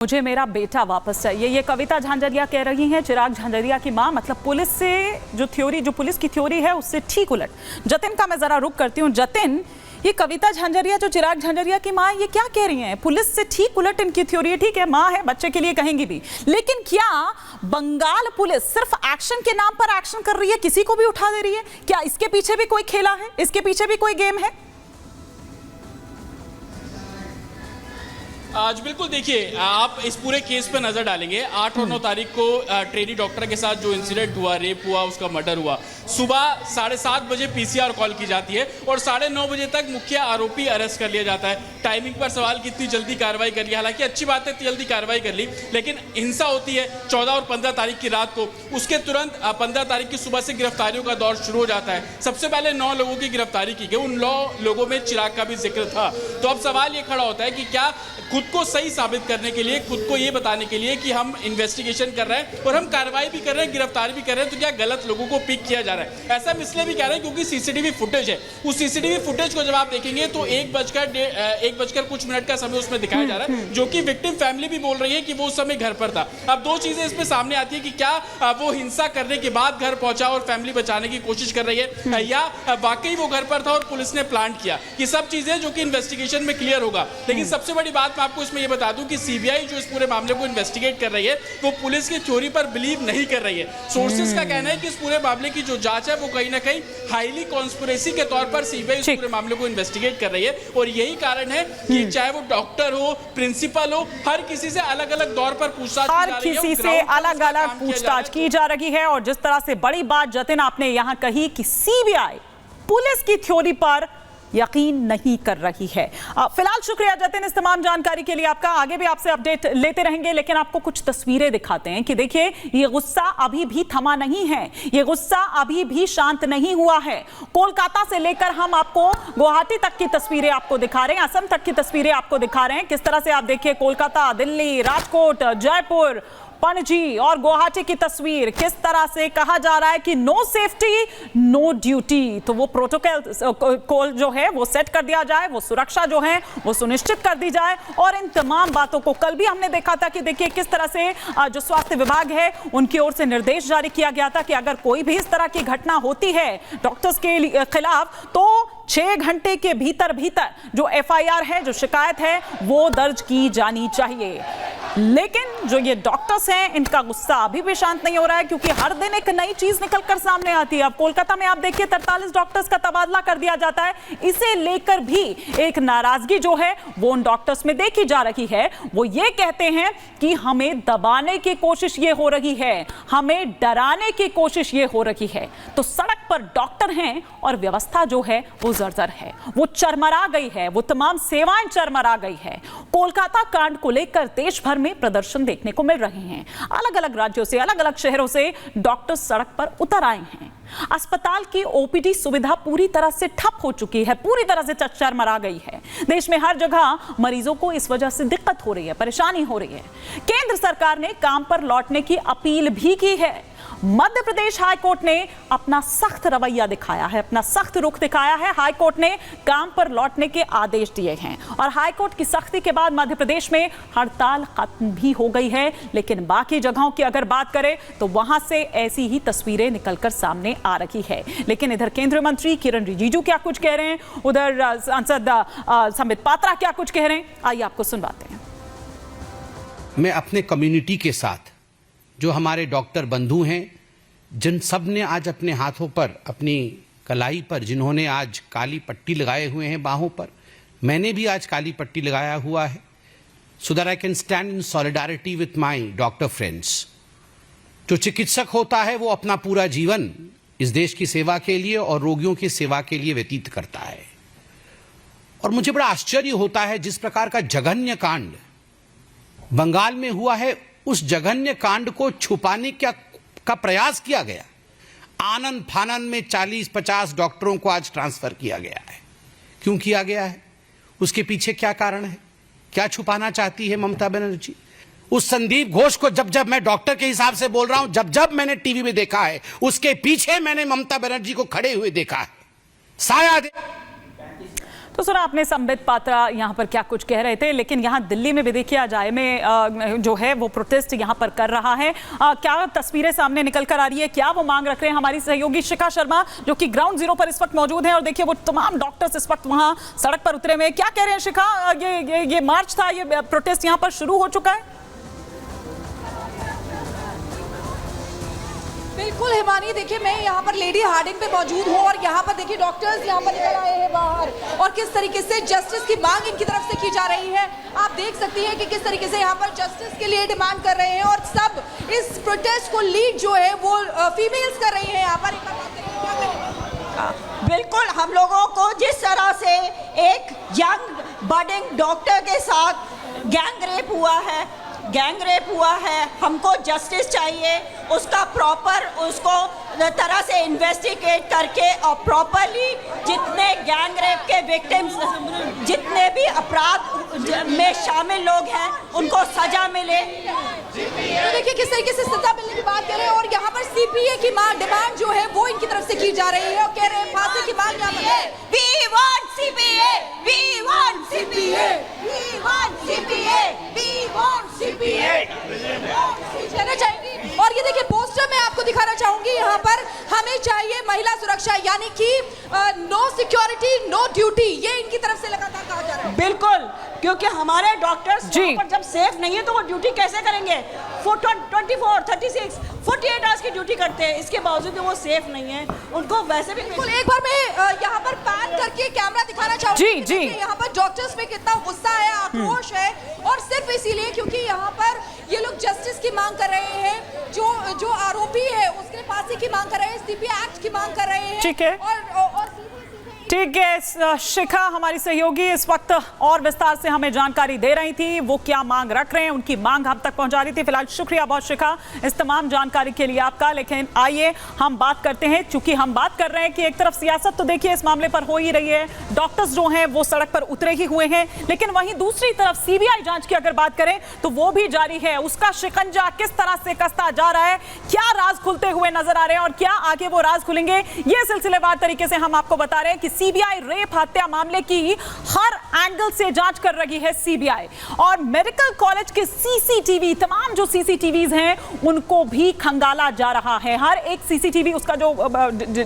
मुझे मेरा बेटा वापस चाहिए, ये कविता झांझरिया कह रही हैं, चिराग झांझरिया की मां। मतलब पुलिस से जो पुलिस की थ्योरी है उससे ठीक उलट। जतिन का मैं जरा रुक करती हूँ। जतिन, ये कविता झांझरिया जो चिराग झांझरिया की मां, ये क्या कह रही हैं? पुलिस से ठीक उलट इनकी थ्योरी है। ठीक है, मां है, बच्चे के लिए कहेंगी भी, लेकिन क्या बंगाल पुलिस सिर्फ एक्शन के नाम पर एक्शन कर रही है, किसी को भी उठा दे रही है? क्या इसके पीछे भी कोई खेला है? इसके पीछे भी कोई गेम है? आज बिल्कुल देखिए, आप इस पूरे केस पे नजर डालेंगे। 8 और 9 तारीख को ट्रेनी डॉक्टर के साथ जो इंसिडेंट हुआ, रेप हुआ, उसका मर्डर हुआ, सुबह 7:30 बजे पीसीआर कॉल की जाती है और 9:30 बजे तक मुख्य आरोपी अरेस्ट कर लिया जाता है। टाइमिंग पर सवाल कितनी जल्दी कार्रवाई कर ली, हालांकि अच्छी बात है, जल्दी कार्रवाई कर ली, लेकिन हिंसा होती है 14 और 15 तारीख की रात को। उसके तुरंत 15 तारीख की सुबह से गिरफ्तारियों का दौर शुरू हो जाता है। सबसे पहले 9 लोगों की गिरफ्तारी की गई। उन 9 लोगों में चिराग का भी जिक्र था। तो अब सवाल ये खड़ा होता है कि क्या खुद को सही साबित करने के लिए, खुद को ये बताने के लिए कि हम इन्वेस्टिगेशन कर रहे हैं और हम कार्रवाई भी कर रहे हैं, गिरफ्तारी भी कर रहे हैं, तो क्या गलत लोगों को पिक किया जा रहा है? ऐसा हम इसलिए भी कह रहे हैं क्योंकि सीसीटीवी फुटेज है। उस सीसीटीवी फुटेज को जब आप देखेंगे तो 1 बजकर कुछ मिनट का समय उसमें दिखाया जा रहा है, जो कि विक्टिम फैमिली भी बोल रही है कि वो उस समय घर पर था। अब 2 चीजें इसमें सामने आती है कि क्या वो हिंसा करने के बाद घर पहुंचा और फैमिली बचाने की कोशिश कर रही है, या वाकई वो घर पर था और पुलिस ने प्लान किया। ये सब चीजें जो कि इन्वेस्टिगेशन में क्लियर होगा। लेकिन सबसे बड़ी बात मैं आपको इसमें ये बता दूं कि सीबीआई जो इस पूरे मामले को इन्वेस्टिगेट कर रही है, वो पुलिस की थ्योरी पर बिलीव नहीं कर रही है। सोर्सेज का कहना है कि इस पूरे मामले की जो जांच है वो कहीं ना कहीं हाईली कॉन्स्पिरेसी के तौर पर सीबीआई इस पूरे मामले को इन्वेस्टिगेट कर रही है। और यही कारण है कि चाहे वो डॉक्टर हो, प्रिंसिपल हो, हर किसी से अलग अलग दौर पर पूछताछ हर किसी से अलग अलग पूछताछ की जा रही है। और जिस तरह से बड़ी बात जतिन आपने यहां कही कि सीबीआई पुलिस की थ्योरी पर यकीन नहीं कर रही है। फिलहाल शुक्रिया जतिन इस तमाम जानकारी के लिए आपका। आगे भी आपसे अपडेट लेते रहेंगे, लेकिन आपको कुछ तस्वीरें दिखाते हैं कि देखिए, ये गुस्सा अभी भी थमा नहीं है, ये गुस्सा अभी भी शांत नहीं हुआ है। कोलकाता से लेकर हम आपको गुवाहाटी तक की तस्वीरें आपको दिखा रहे हैं, असम तक की तस्वीरें आपको दिखा रहे हैं। किस तरह से आप देखिए, कोलकाता, दिल्ली, राजकोट, जयपुर, पणजी और गुवाहाटी की तस्वीर, किस तरह से कहा जा रहा है कि नो सेफ्टी नो ड्यूटी। तो वो प्रोटोकॉल जो है वो सेट कर दिया जाए, वो सुरक्षा जो है वो सुनिश्चित कर दी जाए। और इन तमाम बातों को कल भी हमने देखा था कि देखिए किस तरह से जो स्वास्थ्य विभाग है उनकी ओर से निर्देश जारी किया गया था कि अगर कोई भी इस तरह की घटना होती है डॉक्टर्स के खिलाफ, तो 6 घंटे के भीतर जो एफआईआर है, जो शिकायत है, वो दर्ज की जानी चाहिए। लेकिन जो ये डॉक्टर्स हैं, इनका गुस्सा अभी भी शांत नहीं हो रहा है, क्योंकि हर दिन एक नई चीज निकलकर सामने आती है। अब कोलकाता में आप देखिए 43 डॉक्टर्स का तबादला कर दिया जाता है। इसे लेकर भी एक नाराजगी जो है वो उन डॉक्टर्स में देखी जा रही है। वो ये कहते हैं कि हमें दबाने की कोशिश ये हो रही है, हमें डराने की कोशिश ये हो रही है। तो सड़क पर डॉक्टर हैं और व्यवस्था जो है वो जर्जर है, वो चरमरा गई है, वो तमाम सेवाएं चरमरा गई है। कोलकाता कांड को लेकर देश भर में प्रदर्शन देखने को मिल रहे हैं। अलग अलग राज्यों से, अलग अलग शहरों से डॉक्टर सड़क पर उतर आए हैं। अस्पताल की ओपीडी सुविधा पूरी तरह से ठप हो चुकी है, पूरी तरह से चरमरा गई है। देश में हर जगह मरीजों को इस वजह से दिक्कत हो रही है, परेशानी हो रही है। केंद्र सरकार ने काम पर लौटने की अपील भी की है। मध्य प्रदेश हाईकोर्ट ने अपना सख्त रवैया दिखाया है, अपना सख्त रुख दिखाया है। हाईकोर्ट ने काम पर लौटने के आदेश दिए हैं और हाईकोर्ट की सख्ती के बाद मध्य प्रदेश में हड़ताल खत्म भी हो गई है। लेकिन बाकी जगहों की अगर बात करें तो वहां से ऐसी ही तस्वीरें निकलकर सामने आ रही है। लेकिन इधर केंद्रीय मंत्री किरण रिजिजू क्या कुछ कह रहे हैं, उधर सांसद संबित पात्रा क्या कुछ कह रहे हैं, आइए आपको सुनवाते हैं। मैं अपने कम्युनिटी के साथ, जो हमारे डॉक्टर बंधु हैं, जिन सब ने आज अपने हाथों पर, अपनी कलाई पर, जिन्होंने आज काली पट्टी लगाए हुए हैं बाहों पर, मैंने भी आज काली पट्टी लगाया हुआ है, so that I can stand in solidarity with my doctor friends. जो चिकित्सक होता है वो अपना पूरा जीवन इस देश की सेवा के लिए और रोगियों की सेवा के लिए व्यतीत करता है। और मुझे बड़ा आश्चर्य होता है, जिस प्रकार का जघन्य कांड बंगाल में हुआ है, उस जघन्य कांड को छुपाने का प्रयास किया गया। आनंद फानन में 40-50 डॉक्टरों को आज ट्रांसफर किया गया है। क्यों किया गया है? उसके पीछे क्या कारण है? क्या छुपाना चाहती है ममता बनर्जी? उस संदीप घोष को जब मैं डॉक्टर के हिसाब से बोल रहा हूं, जब मैंने टीवी में देखा है, उसके पीछे मैंने ममता बनर्जी को खड़े हुए देखा है। शायद तो सुना आपने संबित पात्रा यहाँ पर क्या कुछ कह रहे थे, लेकिन यहाँ दिल्ली में भी देखिए आज में जो है वो प्रोटेस्ट यहाँ पर कर रहा है। क्या तस्वीरें सामने निकल कर आ रही है, क्या वो मांग रख रहे हैं? हमारी सहयोगी शिखा शर्मा जो कि ग्राउंड जीरो पर इस वक्त मौजूद है और देखिए वो तमाम डॉक्टर्स इस वक्त वहाँ सड़क पर उतरे हुए हैं। क्या कह रहे हैं शिखा? ये मार्च था, ये प्रोटेस्ट यहाँ पर शुरू हो चुका है? बिल्कुल हिमानी, देखिए मैं यहाँ पर लेडी हार्डिंग पे मौजूद हूँ और यहाँ पर देखिए डॉक्टर्स यहाँ पर निकल आए हैं बाहर और किस तरीके से जस्टिस की मांग इनकी तरफ से की जा रही है। आप देख सकती हैं कि किस तरीके से यहाँ पर जस्टिस के लिए डिमांड कर रहे हैं और सब इस प्रोटेस्ट को लीड जो है वो फीमेल्स कर रही है यहाँ पर। बिल्कुल, हम लोगों को जिस तरह से एक यंग बडिंग डॉक्टर के साथ गैंग रेप हुआ है, हमको जस्टिस चाहिए, उसका प्रॉपर उसको तरह से इन्वेस्टिगेट करके और प्रॉपरली जितने गैंग रेप के विक्टिम्स, जितने भी अपराध में शामिल लोग हैं उनको सजा मिले। तो देखिए किस तरीके से सजा मिलने की बात कर रहे हैं और यहाँ पर सीपीए की डिमांड जो है वो इनकी तरफ से की जा रही है और कह रहे हैं फांसी की मांग यहाँ पर। We want CPA, we want CPA, we want CPA, we want CPA। कहना चाहेंगी और ये देखिए पोस्टर मैं आपको दिखाना चाहूंगी यहाँ पर, हमें चाहिए महिला सुरक्षा, यानी कि नो सिक्योरिटी नो ड्यूटी, ये इनकी तरफ से लगातार कहा जा रहा है। बिल्कुल, क्योंकि हमारे डॉक्टर्स पर जब सेफ नहीं है तो वो ड्यूटी कैसे करेंगे? 24, 36, 48 आवर्स की ड्यूटी करते हैं, इसके बावजूद वो सेफ नहीं है, उनको वैसे भी। बिल्कुल, एक बार मैं यहाँ पर पैन करके कैमरा दिखाना चाहूंगी। जी यहाँ पर डॉक्टर्स में कितना गुस्सा है, आक्रोश है और सिर्फ इसीलिए क्योंकि यहाँ पर ये लोग जस्टिस की मांग कर रहे हैं, जो आरोपी है उसके फांसी की मांग कर रहे हैं, सीपीए एक्ट की मांग कर रहे हैं। ठीक है ठीक है, शिखा हमारी सहयोगी इस वक्त और विस्तार से हमें जानकारी दे रही थी, वो क्या मांग रख रहे हैं, उनकी मांग हम तक पहुंचा रही थी। फिलहाल शुक्रिया बहुत शिखा इस तमाम जानकारी के लिए आपका। लेकिन आइए हम बात करते हैं, चूंकि हम बात कर रहे हैं कि एक तरफ सियासत तो देखिए इस मामले पर हो ही रही है, डॉक्टर्स जो हैं वो सड़क पर उतरे ही हुए हैं, लेकिन वहीं दूसरी तरफ सीबीआई जांच की अगर बात करें तो वो भी जारी है। उसका शिकंजा किस तरह से कसता जा रहा है, क्या राज खुलते हुए नजर आ रहे हैं और क्या आगे वो राज खुलेंगे, ये सिलसिलेवार तरीके से हम आपको बता रहे हैं कि सीबीआई रेप हत्या मामले की हर एंगल से जांच कर रही है सीबीआई और मेडिकल कॉलेज के सीसीटीवी, तमाम जो सीसीटीवीज हैं उनको भी खंगाला जा रहा है। हर एक सीसीटीवी, उसका जो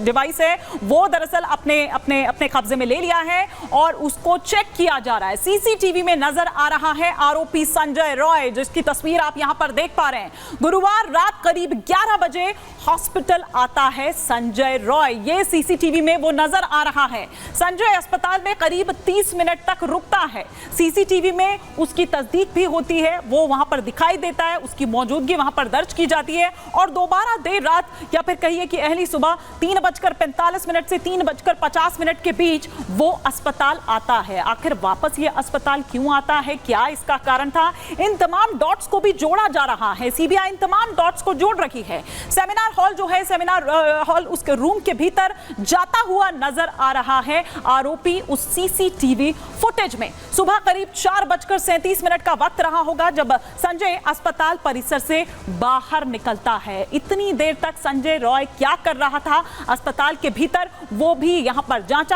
डिवाइस है वो दरअसल अपने कब्जे में ले लिया है और उसको चेक किया जा रहा है। सीसीटीवी में नजर आ रहा है आरोपी संजय रॉय, जिसकी तस्वीर आप यहां पर देख पा रहे हैं। गुरुवार रात करीब 11 बजे हॉस्पिटल आता है संजय रॉय, ये सीसीटीवी में वो नजर आ रहा है। संजय अस्पताल में करीब 30 मिनट तक रुकता है, सीसीटीवी में उसकी तस्दीक भी होती है, वो वहां पर दिखाई देता है, उसकी मौजूदगी वहां पर दर्ज की जाती है और दोबारा देर रात या फिर कहिए कि अहली सुबह 3:45 से 3:50 के बीच वो अस्पताल आता है। आखिर वापस ये अस्पताल क्यों आता है, क्या इसका कारण था, इन तमाम डॉट्स को भी जोड़ा जा रहा है। सीबीआई इन तमाम डॉट्स को जोड़ रही है। सेमिनार हॉल जो है, सेमिनार हॉल उसके रूम के भीतर जाता हुआ नजर आ रहा है आरोपी उस सीसीटीवी फुटेज में। सुबह करीब 4:37 का वक्त रहा होगा जब संजय अस्पताल परिसर से बाहर निकलता है। इतनी देर तक संजय रॉय क्या कर रहा था अस्पताल के भीतर, वो भी यहां पर जांचा